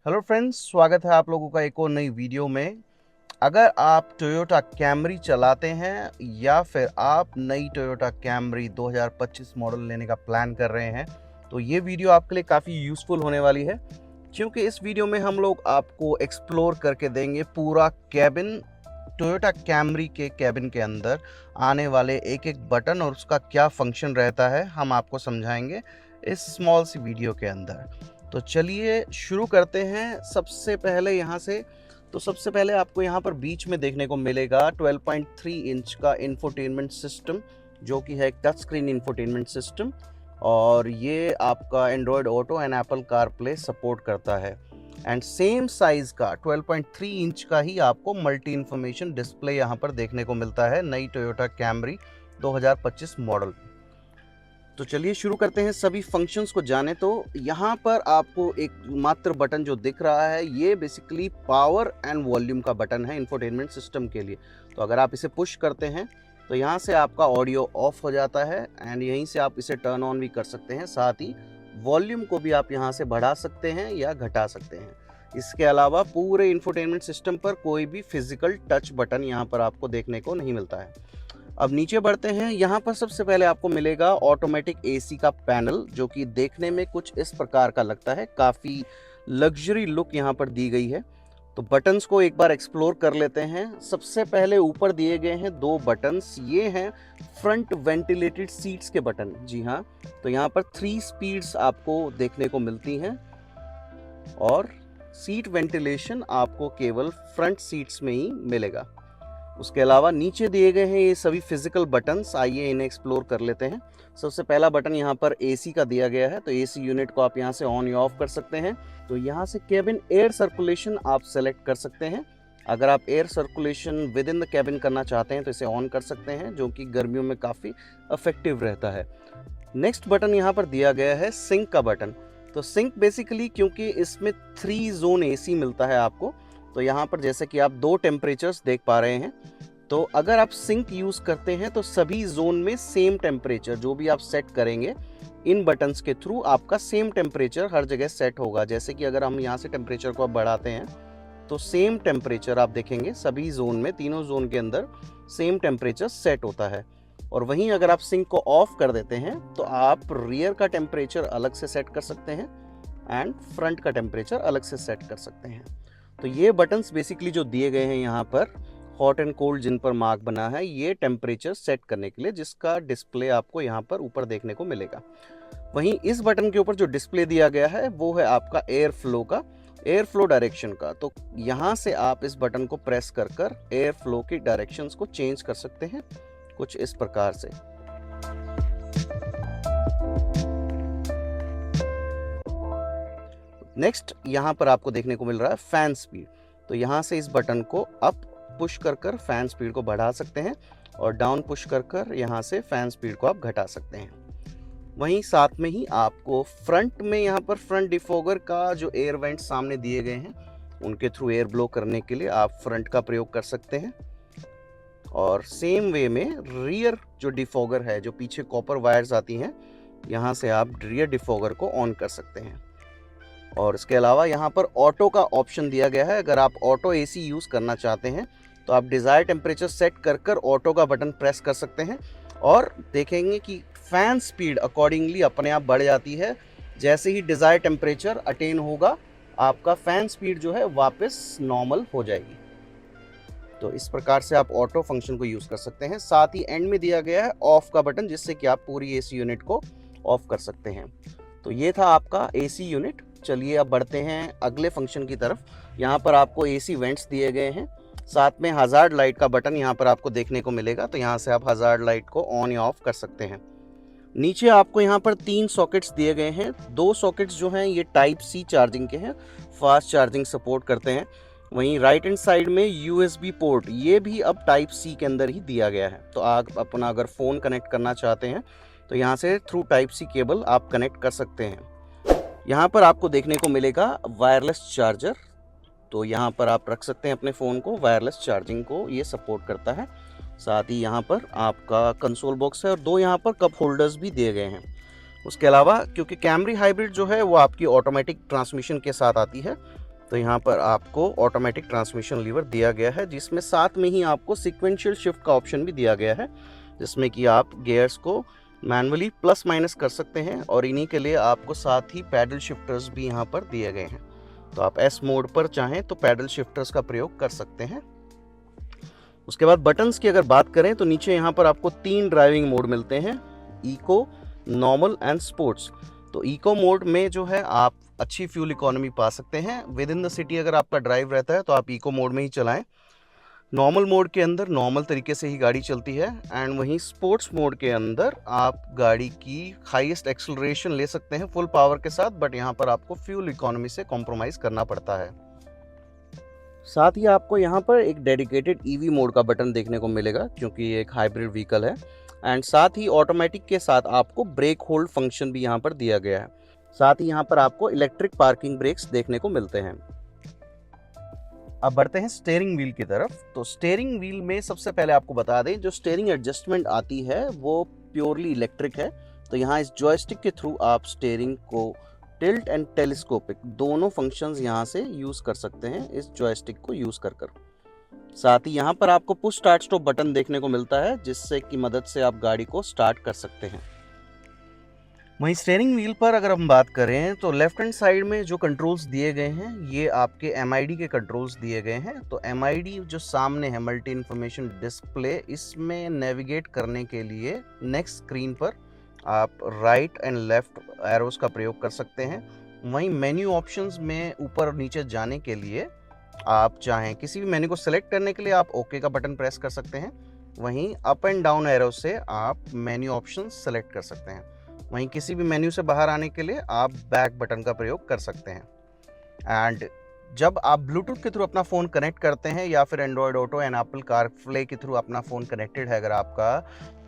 Hello friends, स्वागत है आप लोगों का एक और नई वीडियो में। अगर आप टोयोटा कैमरी चलाते हैं या फिर आप नई टोयोटा कैमरी 2025 मॉडल लेने का प्लान कर रहे हैं तो ये वीडियो आपके लिए काफ़ी यूज़फुल होने वाली है, क्योंकि इस वीडियो में हम लोग आपको एक्सप्लोर करके देंगे पूरा कैबिन। टोयोटा कैमरी के कैबिन के अंदर आने वाले एक एक बटन और उसका क्या फंक्शन रहता है हम आपको समझाएंगे इस स्मॉल सी वीडियो के अंदर। तो चलिए शुरू करते हैं। सबसे पहले आपको यहाँ पर बीच में देखने को मिलेगा 12.3 इंच का इंफोटेनमेंट सिस्टम, जो कि है एक टच स्क्रीन इंफोटेनमेंट सिस्टम, और ये आपका Android auto and Apple CarPlay support करता है। एंड सेम साइज का 12.3 इंच का ही आपको मल्टी इन्फॉर्मेशन डिस्प्ले यहाँ पर देखने को मिलता है नई टोयोटा कैमरी 2025 मॉडल। तो चलिए शुरू करते हैं सभी फंक्शंस को जाने। तो यहाँ पर आपको एक मात्र बटन जो दिख रहा है ये बेसिकली पावर एंड वॉल्यूम का बटन है इंफोटेनमेंट सिस्टम के लिए। तो अगर आप इसे पुश करते हैं तो यहाँ से आपका ऑडियो ऑफ हो जाता है एंड यहीं से आप इसे टर्न ऑन भी कर सकते हैं। साथ ही वॉल्यूम को भी आप यहाँ से बढ़ा सकते हैं या घटा सकते हैं। इसके अलावा पूरे इंफोटेनमेंट सिस्टम पर कोई भी फिजिकल टच बटन यहाँ पर आपको देखने को नहीं मिलता है। अब नीचे बढ़ते हैं। यहाँ पर सबसे पहले आपको मिलेगा ऑटोमेटिक एसी का पैनल, जो कि देखने में कुछ इस प्रकार का लगता है। काफ़ी लग्जरी लुक यहाँ पर दी गई है। तो बटन्स को एक बार एक्सप्लोर कर लेते हैं। सबसे पहले ऊपर दिए गए हैं दो बटन्स, ये हैं फ्रंट वेंटिलेटेड सीट्स के बटन। जी हाँ, तो यहाँ पर 3 स्पीड्स आपको देखने को मिलती हैं और सीट वेंटिलेशन आपको केवल फ्रंट सीट्स में ही मिलेगा। उसके अलावा नीचे दिए गए हैं ये सभी फिजिकल बटन्स, आइए इन्हें एक्सप्लोर कर लेते हैं। सबसे पहला बटन यहाँ पर एसी का दिया गया है, तो एसी यूनिट को आप यहाँ से ऑन या ऑफ कर सकते हैं। तो यहाँ से केबिन एयर सर्कुलेशन आप सेलेक्ट कर सकते हैं। अगर आप air circulation with in the cabin करना चाहते हैं तो इसे ऑन कर सकते हैं, जो कि गर्मियों में काफ़ी इफेक्टिव रहता है। नेक्स्ट बटन यहाँ पर दिया गया है सिंक का बटन। तो सिंक बेसिकली क्योंकि इसमें 3 जोन एसी मिलता है आपको, तो यहाँ पर जैसे कि आप 2 टेम्परेचर्स देख पा रहे हैं। तो अगर आप सिंक यूज़ करते हैं तो सभी जोन में सेम टेम्परेचर जो भी आप सेट करेंगे इन बटन्स के थ्रू, आपका सेम टेम्परेचर हर जगह सेट होगा। जैसे कि अगर हम यहाँ से टेम्परेचर को बढ़ाते हैं तो सेम टेम्परेचर आप देखेंगे सभी जोन में, तीनों जोन के अंदर सेम टेम्परेचर सेट होता है। और वहीं अगर आप सिंक को ऑफ कर देते हैं तो आप रियर का टेम्परेचर अलग से सेट कर सकते हैं एंड फ्रंट का टेम्परेचर अलग से सेट कर सकते हैं। तो ये बटन्स बेसिकली जो दिए गए हैं यहाँ पर हॉट एंड कोल्ड जिन पर मार्क बना है, ये टेम्परेचर सेट करने के लिए, जिसका डिस्प्ले आपको यहाँ पर ऊपर देखने को मिलेगा। वहीं इस बटन के ऊपर जो डिस्प्ले दिया गया है वो है आपका एयर फ्लो डायरेक्शन का। तो यहाँ से आप इस बटन को प्रेस कर कर एयर फ्लो की डायरेक्शंस को चेंज कर सकते हैं कुछ इस प्रकार से। नेक्स्ट यहाँ पर आपको देखने को मिल रहा है फैन स्पीड। तो यहाँ से इस बटन को अप पुश कर कर फैन स्पीड को बढ़ा सकते हैं और डाउन पुश कर कर यहाँ से फैन स्पीड को आप घटा सकते हैं। वहीं साथ में ही आपको फ्रंट में यहाँ पर फ्रंट डिफॉगर का जो एयर वेंट सामने दिए गए हैं उनके थ्रू एयर ब्लो करने के लिए आप फ्रंट का प्रयोग कर सकते हैं। और सेम वे में रियर जो डिफॉगर है, जो पीछे कॉपर वायर्स आती हैं, यहाँ से आप रियर डिफॉगर को ऑन कर सकते हैं। और इसके अलावा यहाँ पर ऑटो का ऑप्शन दिया गया है। अगर आप ऑटो एसी यूज़ करना चाहते हैं तो आप डिज़ायर टेम्परेचर सेट कर कर ऑटो का बटन प्रेस कर सकते हैं और देखेंगे कि फ़ैन स्पीड अकॉर्डिंगली अपने आप बढ़ जाती है। जैसे ही डिज़ायर टेम्परेचर अटेन होगा आपका फ़ैन स्पीड जो है वापस नॉर्मल हो जाएगी। तो इस प्रकार से आप ऑटो फंक्शन को यूज़ कर सकते हैं। साथ ही एंड में दिया गया है ऑफ का बटन, जिससे कि आप पूरी एसी यूनिट को ऑफ कर सकते हैं। तो ये था आपका एसी यूनिट। चलिए अब बढ़ते हैं अगले फंक्शन की तरफ। यहाँ पर आपको एसी वेंट्स दिए गए हैं, साथ में हज़ार्ड लाइट का बटन यहाँ पर आपको देखने को मिलेगा। तो यहाँ से आप हज़ार्ड लाइट को ऑन या ऑफ कर सकते हैं। नीचे आपको यहाँ पर 3 सॉकेट्स दिए गए हैं। 2 सॉकेट्स जो हैं ये टाइप सी चार्जिंग के हैं, फास्ट चार्जिंग सपोर्ट करते हैं। वहीं राइट हैंड साइड में यूएसबी पोर्ट, ये भी अब टाइप सी के अंदर ही दिया गया है। तो आप अपना अगर फ़ोन कनेक्ट करना चाहते हैं तो यहाँ से थ्रू टाइप सी केबल आप कनेक्ट कर सकते हैं। यहाँ पर आपको देखने को मिलेगा वायरलेस चार्जर। तो यहाँ पर आप रख सकते हैं अपने फ़ोन को, वायरलेस चार्जिंग को ये सपोर्ट करता है। साथ ही यहाँ पर आपका कंसोल बॉक्स है और 2 यहाँ पर कप होल्डर्स भी दिए गए हैं। उसके अलावा क्योंकि कैमरी हाइब्रिड जो है वो आपकी ऑटोमेटिक ट्रांसमिशन के साथ आती है, तो यहाँ पर आपको ऑटोमेटिक ट्रांसमिशन लीवर दिया गया है, जिसमें साथ में ही आपको सीक्वेंशियल शिफ्ट का ऑप्शन भी दिया गया है, जिसमें कि आप गियर्स को मैनुअली प्लस माइनस कर सकते हैं। और इन्हीं के लिए आपको साथ ही पैडल शिफ्टर्स भी यहाँ पर दिए गए हैं। तो आप एस मोड पर चाहें तो पैडल शिफ्टर्स का प्रयोग कर सकते हैं। उसके बाद बटन्स की अगर बात करें तो नीचे यहाँ पर आपको 3 ड्राइविंग मोड मिलते हैं, इको, नॉर्मल एंड स्पोर्ट्स। तो इको मोड में जो है आप अच्छी फ्यूल इकोनॉमी पा सकते हैं। विद इन द सिटी अगर आपका ड्राइव रहता है तो आप इको मोड में ही चलाएं। नॉर्मल मोड के अंदर नॉर्मल तरीके से ही गाड़ी चलती है, एंड वहीं स्पोर्ट्स मोड के अंदर आप गाड़ी की हाईएस्ट एक्सेलरेशन ले सकते हैं फुल पावर के साथ, बट यहाँ पर आपको फ्यूल इकोनॉमी से कॉम्प्रोमाइज़ करना पड़ता है। साथ ही आपको यहाँ पर एक डेडिकेटेड ईवी मोड का बटन देखने को मिलेगा, क्योंकि ये एक हाइब्रिड व्हीकल है। एंड साथ ही ऑटोमेटिक के साथ आपको ब्रेक होल्ड फंक्शन भी यहाँ पर दिया गया है। साथ ही यहाँ पर आपको इलेक्ट्रिक पार्किंग ब्रेक्स देखने को मिलते हैं। अब बढ़ते हैं स्टीयरिंग व्हील की तरफ। तो स्टीयरिंग व्हील में सबसे पहले आपको बता दें, जो स्टीयरिंग एडजस्टमेंट आती है वो प्योरली इलेक्ट्रिक है। तो यहाँ इस जॉयस्टिक के थ्रू आप स्टीयरिंग को टिल्ट एंड टेलीस्कोपिक दोनों फंक्शंस यहाँ से यूज़ कर सकते हैं इस जॉयस्टिक को यूज़ कर। साथ ही यहाँ पर आपको पुश स्टार्ट स्टॉप बटन देखने को मिलता है, जिससे की मदद से आप गाड़ी को स्टार्ट कर सकते हैं। वहीं स्टीयरिंग व्हील पर अगर हम बात करें तो लेफ्ट हैंड साइड में जो कंट्रोल्स दिए गए हैं ये आपके MID के कंट्रोल्स दिए गए हैं। तो MID जो सामने है, मल्टी इन्फॉर्मेशन डिस्प्ले, इसमें नेविगेट करने के लिए नेक्स्ट स्क्रीन पर आप राइट एंड लेफ्ट एरोस का प्रयोग कर सकते हैं। वहीं मेन्यू ऑप्शंस में ऊपर और नीचे जाने के लिए आप चाहें किसी भी मेन्यू को सेलेक्ट करने के लिए आप ओके का बटन प्रेस कर सकते हैं। वहीं अप एंड डाउन एरो से आप मेन्यू ऑप्शन सेलेक्ट कर सकते हैं। वहीं किसी भी मेन्यू से बाहर आने के लिए आप बैक बटन का प्रयोग कर सकते हैं। एंड जब आप ब्लूटूथ के थ्रू अपना फ़ोन कनेक्ट करते हैं या फिर Android auto and Apple CarPlay के थ्रू अपना फ़ोन कनेक्टेड है अगर आपका,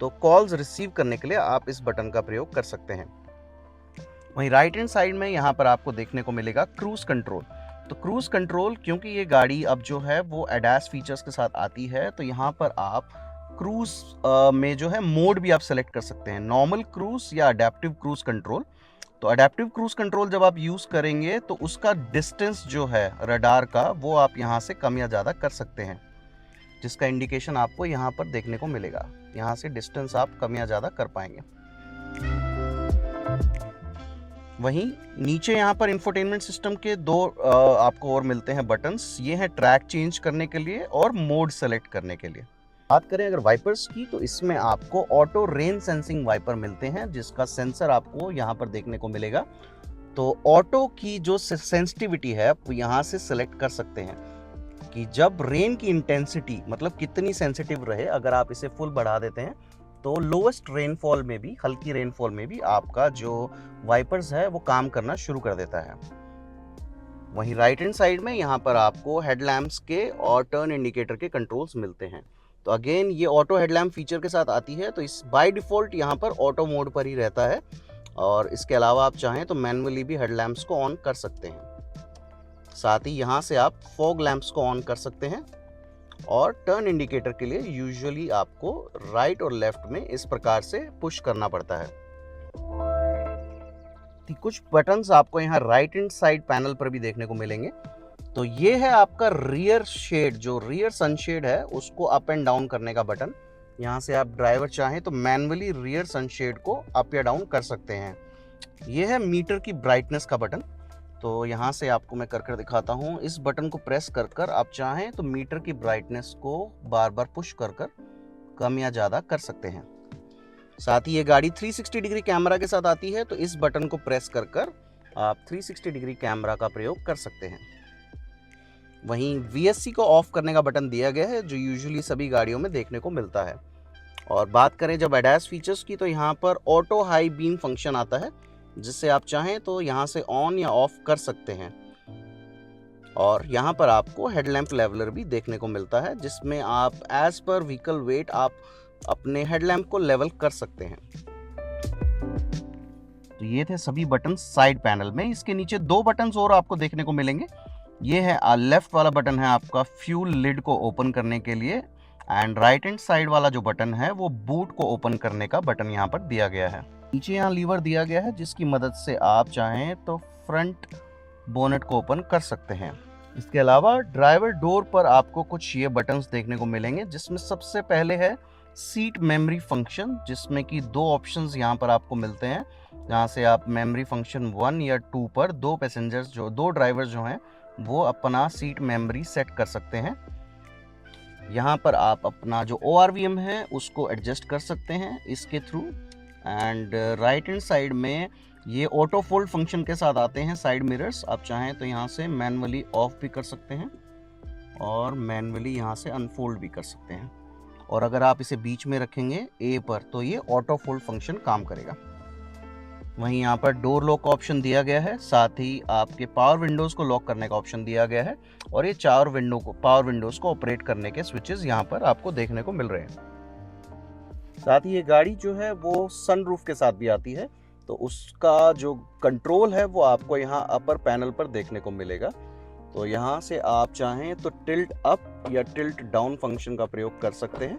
तो कॉल्स रिसीव करने के लिए आप इस बटन का प्रयोग कर सकते हैं। वहीं राइट हैंड साइड में यहाँ पर आपको देखने को मिलेगा क्रूज कंट्रोल। तो क्रूज कंट्रोल, क्योंकि ये गाड़ी अब जो है वो एडास फीचर्स के साथ आती है, तो यहाँ पर आप क्रूज में जो है मोड भी आप सेलेक्ट कर सकते हैं, नॉर्मल क्रूज या अडेप्टिव क्रूज कंट्रोल। तो अडेप्टिव क्रूज कंट्रोल जब आप यूज़ करेंगे तो उसका डिस्टेंस जो है रडार का वो आप यहाँ से कम या ज़्यादा कर सकते हैं, जिसका इंडिकेशन आपको यहाँ पर देखने को मिलेगा। यहाँ से डिस्टेंस आप कम या ज़्यादा कर पाएंगे। वहीं नीचे यहाँ पर इंफोटेनमेंट सिस्टम के दो आपको और मिलते हैं बटन्स। ये हैं ट्रैक चेंज करने के लिए और मोड सेलेक्ट करने के लिए। बात करें अगर वाइपर्स की, तो इसमें आपको ऑटो रेन सेंसिंग वाइपर मिलते हैं, जिसका सेंसर आपको यहाँ पर देखने को मिलेगा। तो ऑटो की जो सेंसिटिविटी है आप यहाँ से सेलेक्ट कर सकते हैं कि जब रेन की इंटेंसिटी मतलब कितनी सेंसिटिव रहे। अगर आप इसे फुल बढ़ा देते हैं तो लोएस्ट रेनफॉल में भी, हल्की रेनफॉल में भी आपका जो वाइपर्स है वो काम करना शुरू कर देता है। वहीं राइट हैंड साइड में यहाँ पर आपको हेडलैम्प्स के और टर्न इंडिकेटर के कंट्रोल्स मिलते हैं। तो अगेन ये ऑटो हेडलैम्प फीचर के साथ आती है, तो इस बाय डिफ़ॉल्ट यहाँ पर ऑटो मोड पर ही रहता है, और इसके अलावा आप चाहें तो मैनुअली भी हेडलैम्प्स को ऑन कर सकते हैं। साथ ही यहाँ से आप फॉग लैंप्स को ऑन कर सकते हैं, और टर्न इंडिकेटर के लिए यूजुअली आपको राइट और लेफ्ट में इस प्रकार से पुश करना पड़ता है। कुछ बटन्स आपको यहाँ राइट हैंड साइड पैनल पर भी देखने को मिलेंगे। तो ये है आपका रियर शेड, जो रियर सनशेड है उसको अप एंड डाउन करने का बटन। यहाँ से आप ड्राइवर चाहें तो मैनुअली रियर सनशेड को अप या डाउन कर सकते हैं। ये है मीटर की ब्राइटनेस का बटन। तो यहाँ से आपको मैं कर दिखाता हूँ। इस बटन को प्रेस कर आप चाहें तो मीटर की ब्राइटनेस को बार बार पुश कर कम या ज़्यादा कर सकते हैं। साथ ही ये गाड़ी 360 डिग्री कैमरा के साथ आती है, तो इस बटन को प्रेस कर आप 360 डिग्री कैमरा का प्रयोग कर सकते हैं। वहीं VSC को ऑफ करने का बटन दिया गया है, जो यूजुअली सभी गाड़ियों में देखने को मिलता है। और बात करें जब ADAS फीचर्स की, तो यहाँ पर ऑटो हाई बीम फंक्शन आता है, जिससे आप चाहें तो यहाँ से ऑन या ऑफ कर सकते हैं। और यहाँ पर आपको हेडलैम्प लेवलर भी देखने को मिलता है, जिसमें आप एज पर व्हीकल वेट आप अपने हेडलैम्प को लेवल कर सकते हैं। तो ये थे सभी बटन साइड पैनल में। इसके नीचे 2 बटन्स और आपको देखने को मिलेंगे। ये है लेफ्ट वाला बटन है आपका फ्यूल लिड को ओपन करने के लिए, एंड राइट हैंड साइड वाला जो बटन है वो बूट को ओपन करने का बटन यहाँ पर दिया गया है। नीचे यहाँ लीवर दिया गया है, जिसकी मदद से आप चाहें तो फ्रंट बोनेट को ओपन कर सकते हैं। इसके अलावा ड्राइवर डोर पर आपको कुछ ये बटन्स देखने को मिलेंगे, जिसमें सबसे पहले है सीट मेमोरी फंक्शन, जिसमें कि दो ऑप्शंस यहाँ पर आपको मिलते हैं, जहाँ से आप मेमोरी फंक्शन 1 या 2 पर दो ड्राइवर्स जो हैं वो अपना सीट मेमोरी सेट कर सकते हैं। यहाँ पर आप अपना जो ORVM है उसको एडजस्ट कर सकते हैं इसके through. And right hand side में ये ऑटो फोल्ड फंक्शन के साथ आते हैं साइड मिरर्स। आप चाहें तो यहाँ से मैनुअली ऑफ भी कर सकते हैं और मैनुअली यहाँ से अनफोल्ड भी कर सकते हैं। और अगर आप इसे बीच में रखेंगे A पर तो ये ऑटो फोल्ड फंक्शन काम करेगा। वहीं यहाँ पर डोर लॉक ऑप्शन दिया गया है, साथ ही आपके पावर विंडोज़ को लॉक करने का ऑप्शन दिया गया है, और ये पावर विंडोज़ को ऑपरेट करने के स्विचेस यहाँ पर आपको देखने को मिल रहे हैं। साथ ही ये गाड़ी जो है वो सनरूफ के साथ भी आती है, तो उसका जो कंट्रोल है वो आपको यहाँ अपर पैनल पर देखने को मिलेगा। तो यहाँ से आप चाहें तो टिल्ट अप या टिल्ट डाउन फंक्शन का प्रयोग कर सकते हैं,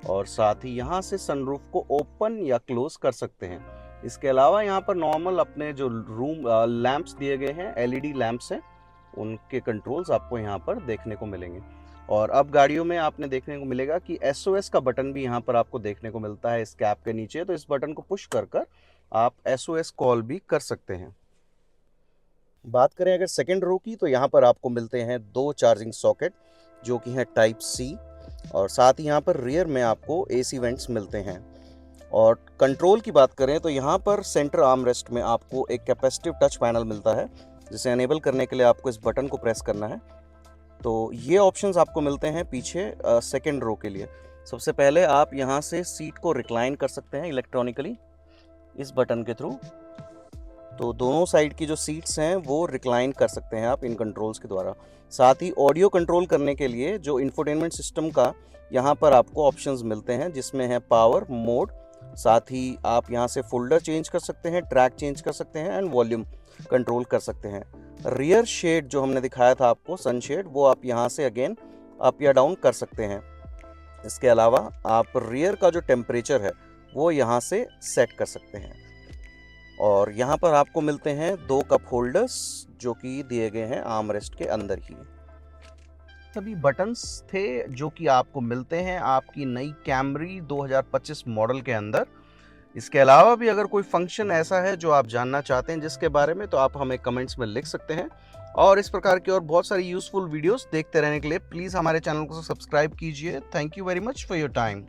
और साथ ही यहाँ से सनरूफ को ओपन या क्लोज कर सकते हैं। इसके अलावा यहाँ पर नॉर्मल अपने जो रूम लैंप्स दिए गए हैं, LED लैंप्स हैं, उनके कंट्रोल्स आपको यहाँ पर देखने को मिलेंगे। और अब गाड़ियों में आपने देखने को मिलेगा कि SOS का बटन भी यहाँ पर आपको देखने को मिलता है इस कैप के नीचे। तो इस बटन को पुश कर आप SOS कॉल भी कर सकते हैं। बात करें अगर सेकेंड रो की, तो यहाँ पर आपको मिलते हैं दो चार्जिंग सॉकेट जो कि हैं टाइप C, और साथ ही यहाँ पर रियर में आपको AC वेंट्स मिलते हैं। और कंट्रोल की बात करें तो यहाँ पर सेंटर आर्म रेस्ट में आपको एक कैपेसिटिव टच पैनल मिलता है, जिसे एनेबल करने के लिए आपको इस बटन को प्रेस करना है। तो ये ऑप्शंस आपको मिलते हैं पीछे सेकेंड रो के लिए। सबसे पहले आप यहाँ से सीट को रिक्लाइन कर सकते हैं इलेक्ट्रॉनिकली इस बटन के थ्रू। तो दोनों साइड की जो सीट्स हैं वो रिक्लाइन कर सकते हैं आप इन कंट्रोल्स के द्वारा। साथ ही ऑडियो कंट्रोल करने के लिए जो इंफोटेनमेंट सिस्टम का यहाँ पर आपको ऑप्शंस मिलते हैं, जिसमें है पावर मोड। साथ ही आप यहाँ से फोल्डर चेंज कर सकते हैं, ट्रैक चेंज कर सकते हैं एंड वॉल्यूम कंट्रोल कर सकते हैं। रियर शेड जो हमने दिखाया था आपको, सन शेड, वो आप यहाँ से अगेन अप या डाउन कर सकते हैं। इसके अलावा आप रियर का जो टेम्परेचर है वो यहाँ से सेट कर सकते हैं। और यहाँ पर आपको मिलते हैं दो कप होल्डर्स जो कि दिए गए हैं आर्म रेस्ट के अंदर ही। सभी बटन्स थे जो कि आपको मिलते हैं आपकी नई कैमरी 2025 मॉडल के अंदर। इसके अलावा भी अगर कोई फंक्शन ऐसा है जो आप जानना चाहते हैं जिसके बारे में, तो आप हमें कमेंट्स में लिख सकते हैं। और इस प्रकार की और बहुत सारी यूजफुल वीडियोस देखते रहने के लिए प्लीज़ हमारे चैनल को सब्सक्राइब कीजिए। Thank you very much for your time.